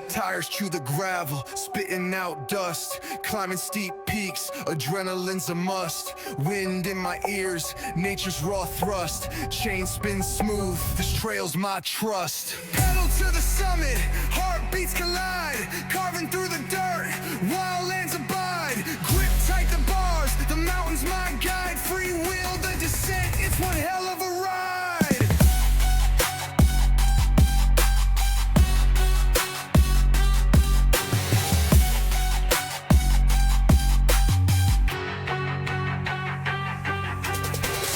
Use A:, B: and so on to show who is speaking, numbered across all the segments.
A: Tires chew the gravel, spitting out dust. Climbing steep peaks, adrenaline's a must. Wind in my ears, nature's raw thrust. Chain spins smooth, this trail's my trust. Pedal to the summit, heartbeats collide. Carving through the dirt, wildlands abide. Grip tight the bars, the mountain's my guide. Free wheel the descent, it's one hell of a ride.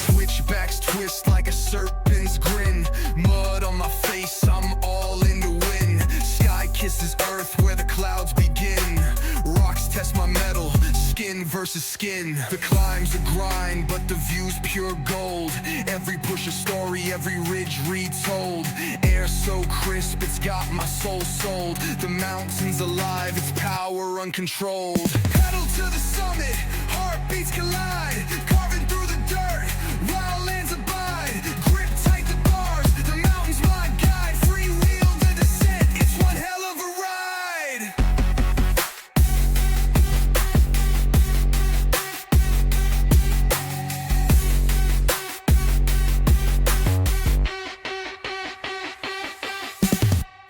A: Switchbacks twist like a serpent's grin. Mud on my face, I'm all in the wind. Sky kisses earth where the clouds begin. Rocks test my metal, skin versus skin. The climb's a grind, but the view's pure gold. Every push a story, every ridge retold. Air so crisp, it's got my soul sold. The mountain's alive, its power uncontrolled. Pedal to the summit, heartbeats collide. Carving through the dirt, wildlands abide. Grip tight the bars, the mountain's my guide. Free wheel the descent, it's one hell of a ride.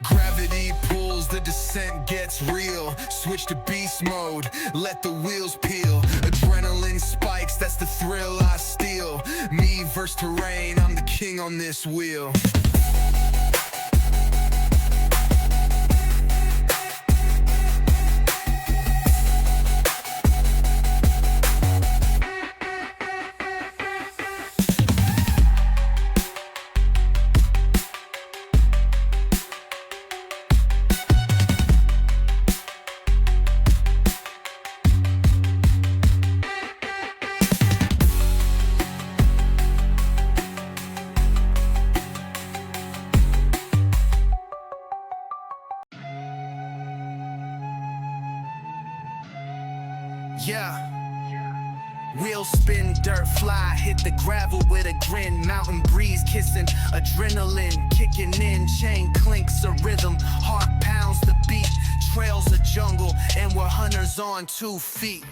A: Gravity pulls, the descent gets real. Switch to beast mode, let the wheels peel. Adrenaline spikes, that's the thrill I steal. Me versus terrain, I'm the king on this wheel. Yeah. Wheels spin, dirt fly, hit the gravel with a grin. Mountain breeze kissing, adrenaline kicking in. Chain clinks a rhythm, heart pounds the beat. Trails a jungle, and we're hunters on 2 feet.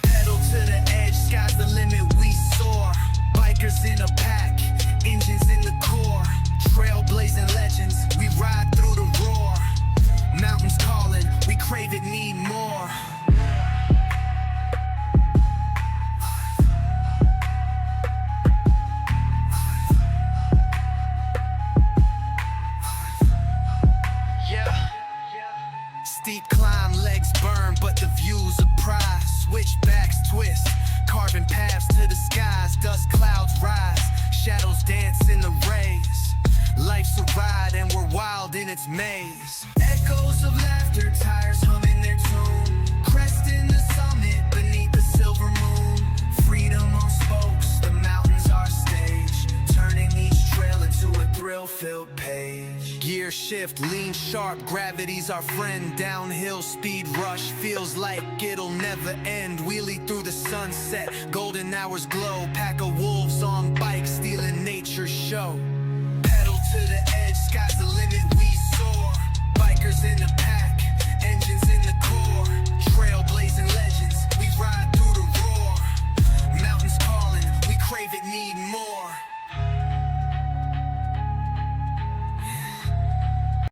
A: Pedal to the edge, sky's the limit, we soar. Bikers in a pack, engines in the core. Trailblazing legends, we ride through the roar. Mountains calling, we crave it, need more. Steep climb, legs burn, but the view's a prize. Switchbacks twist, carving paths to the skies. Dust clouds rise, shadows dance in the rays. Life's a ride and we're wild in its maze. Echoes of laughter, tires humming their tune. Cresting the summit beneath the silver moon. Freedom on spokes, the mountain's our stage. Turning each trail into a thrill-filled page. Gear shift, lean sharp, gravity's our friend. Downhill speed rush, feels like it'll never end. Wheelie through the sunset, golden hours glow. Pack of wolves on bikes, stealing nature's show.